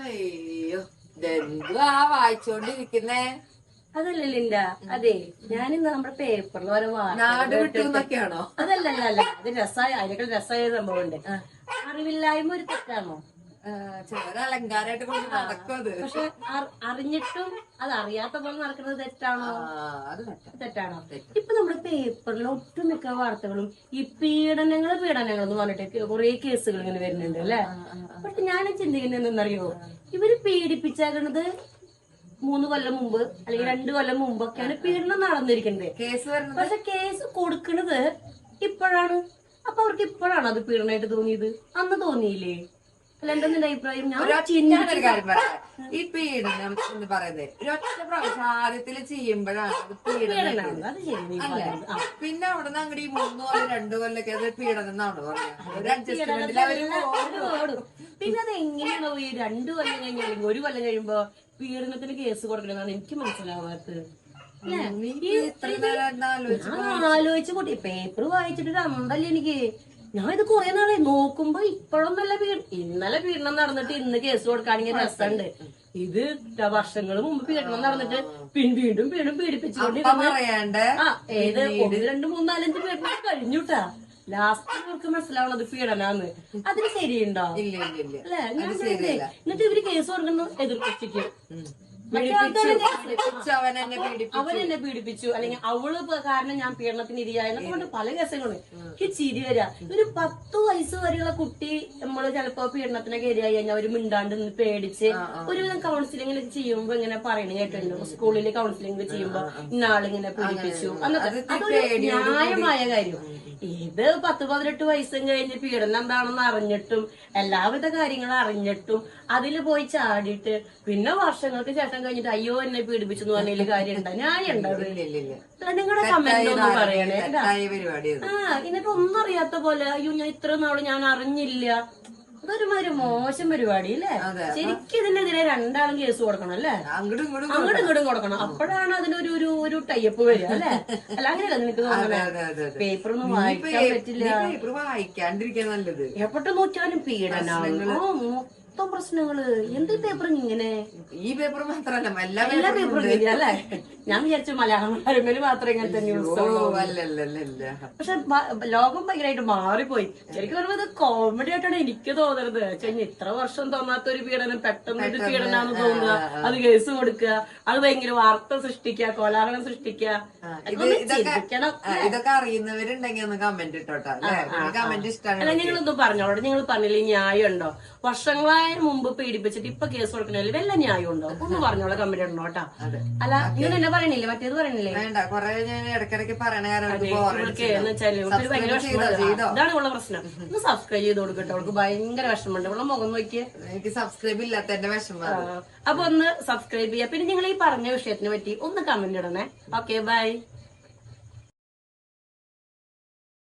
അയ്യോ ഇതെന്തുവാ വായിച്ചോണ്ടിരിക്കുന്നേ? അതല്ല ലിൻഡ, അതെ ഞാനിന്ന് നമ്മുടെ പേപ്പറിൽ ഓരോ നാട് വിട്ടുന്നൊക്കെയാണോ? അതല്ല അത് രസമായ അതിനേക്കാൾ രസമായ സംഭവം ഉണ്ട്. അറിവില്ലായ്മ ഒരു തെറ്റാണോ? ചിലര് അലങ്കാരായിട്ട് കൊണ്ട് നടക്കും. അത് പക്ഷെ അറിഞ്ഞിട്ടും അത് അറിയാത്ത പോലെ നടക്കുന്നത് തെറ്റാണോ? അത് തെറ്റാണോ? ഇപ്പൊ നമ്മുടെ പേപ്പറിൽ ഒട്ടുമിക്ക വാർത്തകളും ഈ പീഡനങ്ങൾ എന്ന് പറഞ്ഞിട്ട് കുറെ കേസുകൾ ഇങ്ങനെ വരുന്നുണ്ട് അല്ലെ. പക്ഷെ ഞാൻ ചിന്തിക്കുന്നത് എന്തെന്നറിയോ, ഇവര് പീഡിപ്പിച്ചേക്കണത് 3 കൊല്ലം മുമ്പ് അല്ലെങ്കിൽ 2 കൊല്ലം മുമ്പൊക്കെയാണ് പീഡനം നടന്നിരിക്കുന്നത്. കേസ് വരുന്നത്. പക്ഷെ കേസ് കൊടുക്കണത് ഇപ്പോഴാണ്. അപ്പൊ അവർക്ക് ഇപ്പോഴാണ് അത് പീഡനമായിട്ട് തോന്നിയത്, അന്ന് തോന്നിയില്ലേ? അല്ല, എന്താ നിന്റെ അഭിപ്രായം? ഞാൻ ഒരു കാര്യം പറയാം. ഈ പീഡനം എന്ന് പറയുന്നത് ഒരൊറ്റ പ്രാവശ്യം ആദ്യത്തില് ചെയ്യുമ്പോഴാണ് അത് പീഡനം. അത് ശരി. പിന്നെ അവിടെ നിന്ന് അങ്ങോട്ട് ഈ 3 കൊല്ലം 2 കൊല്ലൊക്കെ അത് പീഡനം എന്നാണ് പറയാ. ഒരു അഡ്ജസ്റ്റ്മെന്റിൽ അവര് പിന്നെ അത് എങ്ങനെയാണോ ഈ 2 കൊല്ലം കഴിഞ്ഞ അല്ലെങ്കിൽ 1 കൊല്ലം കഴിയുമ്പോ പീഡനത്തിന് കേസ് കൊടുക്കണമെന്നാണ് എനിക്ക് മനസ്സിലാവാത്തത്. ആലോചിച്ച് കൂട്ടി പേപ്പർ വായിച്ചിട്ട് അന്തല്ലേ എനിക്ക്. ഞാൻ ഇത് കുറെ നാളെ നോക്കുമ്പോ ഇപ്പോഴൊന്നല്ല ഇന്നലെ പീഡനം നടന്നിട്ട് ഇന്ന് കേസ് കൊടുക്കാണെങ്കിൽ രസമുണ്ട്. ഇത് വർഷങ്ങൾ മുമ്പ് പീഡനം നടന്നിട്ട് വീണ്ടും പീഡിപ്പിച്ചുകൊണ്ടിരുന്ന ഏത് 1, 2, 3, 4, 5 പീഡനം കഴിഞ്ഞുട്ടാ. ലാസ്റ്റ് അവർക്ക് മനസ്സിലാവണത് പീഡനാന്ന്. അതിന് ശരിയുണ്ടോ? അല്ലെ? എന്നിട്ട് ഇവര് കേസ് കൊടുക്കുന്നു എതിർക്കക്ഷിക്ക്. അവനെന്നെ പീഡിപ്പിച്ചു അല്ലെങ്കിൽ അവള് കാരണം ഞാൻ പീഡനത്തിന് ഇരയായെന്നൊക്കെ കൊണ്ട് പല കേസുകളും. എനിക്ക് ചിരി വരാ. ഒരു 10 വയസ്സ് വരെയുള്ള കുട്ടി നമ്മള് ചിലപ്പോ പീഡനത്തിനൊക്കെ ഇരയായി കഴിഞ്ഞാൽ അവര് മിണ്ടാണ്ട് നിന്ന് പേടിച്ച് ഒരുവിധം കൗൺസിലിംഗ് ചെയ്യുമ്പോ ഇങ്ങനെ പറയണ കേട്ടിട്ടുണ്ട്. സ്കൂളിൽ കൗൺസിലിംഗ് ചെയ്യുമ്പോ ഇന്നാളിങ്ങനെ പീഡിപ്പിച്ചു എന്നൊക്കെ. അതൊരു ന്യായമായ കാര്യം. ഇത് 10-18 വയസ്സും കഴിഞ്ഞ് പീഡനം എന്താണെന്ന് അറിഞ്ഞിട്ടും എല്ലാവിധ കാര്യങ്ങളും അറിഞ്ഞിട്ടും അതില് പോയി ചാടിയിട്ട് പിന്നെ വർഷങ്ങൾക്ക് ശേഷം കഴിഞ്ഞിട്ട് അയ്യോ എന്നെ പീഡിപ്പിച്ചു എന്ന് പറഞ്ഞതിൽ കാര്യം ഉണ്ടാ? ന്യായം ഉണ്ടാവും. നിങ്ങളുടെ കമന്റ് ഒന്ന് പറയണേ. എന്നിട്ട് ഒന്നും അറിയാത്ത പോലെ അയ്യോ ഞാൻ ഇത്ര നാള് ഞാൻ അറിഞ്ഞില്ല. അതൊരുമാതിരി മോശം പരിപാടി അല്ലേ? ശരിക്കും ഇതിനെതിരെ 2 ആളും കേസ് കൊടുക്കണം അല്ലേ? അങ്ങോട്ടും ഇങ്ങോട്ടും കൊടുക്കണം. അപ്പോഴാണ് അതിനൊരു ഒരു ടൈപ്പ് വരിക അല്ലെ? അല്ല അങ്ങനെയല്ല നിനക്ക് തോന്നണേ? പേപ്പറൊന്നും വായിക്കാൻ പറ്റില്ല. പേപ്പർ വായിക്കാണ്ടിരിക്കാൻ നല്ലത്. എപ്പോഴും നോക്കിയാലും പീഡനാണ്, മൊത്തം പ്രശ്നങ്ങള്. എന്ത് പേപ്പർ ഇങ്ങനെ? ഈ പേപ്പർ മാത്രല്ല എല്ലാ പേപ്പറും ഇല്ല അല്ലെ? ഞാൻ വിചാരിച്ചു മലയാളം മനോരമയിൽ മാത്രമേ ഇങ്ങനത്തെ ന്യൂസ്. പക്ഷെ ലോകം ഭയങ്കരമായിട്ട് മാറിപ്പോയി. ശരിക്കും പറയുമ്പോ ഇത് കോമഡി ആയിട്ടാണ് എനിക്ക് തോന്നുന്നത്. ഇത്ര വർഷം തോന്നാത്ത ഒരു പീഡനം പെട്ടെന്ന് ഒരു പീഡനാന്ന് തോന്നുക, അത് കേസ് കൊടുക്കുക, അത് ഭയങ്കര വാർത്ത സൃഷ്ടിക്കുക, കോലാഹലം സൃഷ്ടിക്കുക. ഇതൊക്കെ അറിയുന്നവരുണ്ടെങ്കിൽ ഒന്ന് കമന്റ് ഇട്ടോട്ടെ. കമന്റ് ഇഷ്ടമാണ്. അല്ല, നിങ്ങളൊന്നും പറഞ്ഞോളൂ. നിങ്ങൾ പറഞ്ഞില്ലേ ന്യായം ഉണ്ടോ? വർഷങ്ങളായ മുമ്പ് പീഡിപ്പിച്ചിട്ട് ഇപ്പൊ കേസ് കൊടുക്കണതിൽ വല്ല ന്യായം ഉണ്ടോ? ഒന്ന് പറഞ്ഞോളൂ, കമന്റ് ഇടണോ കേട്ടാ. അല്ല, നിങ്ങൾ എന്നെ പറയണില്ലേ? മറ്റേത് പറയണില്ലേ? വേണ്ട, കൊറേ ഞാൻ ഇടയ്ക്കിടയ്ക്ക് പറയണ ഇതാണ് ഉള്ള പ്രശ്നം. ഒന്ന് സബ്സ്ക്രൈബ് ചെയ്ത് കൊടുക്കട്ടെ. അവൾക്ക് ഭയങ്കര വിഷമമുണ്ട്. അവളെ മുഖം നോക്കിയേ. എനിക്ക് സബ്സ്ക്രൈബ് ഇല്ലാത്ത എന്റെ വിഷമം. അപ്പൊ ഒന്ന് സബ്സ്ക്രൈബ് ചെയ്യാം. പിന്നെ നിങ്ങൾ ഈ പറഞ്ഞ വിഷയത്തിനെ പറ്റി ഒന്ന് കമന്റ് ഇടണേ. Okay, by.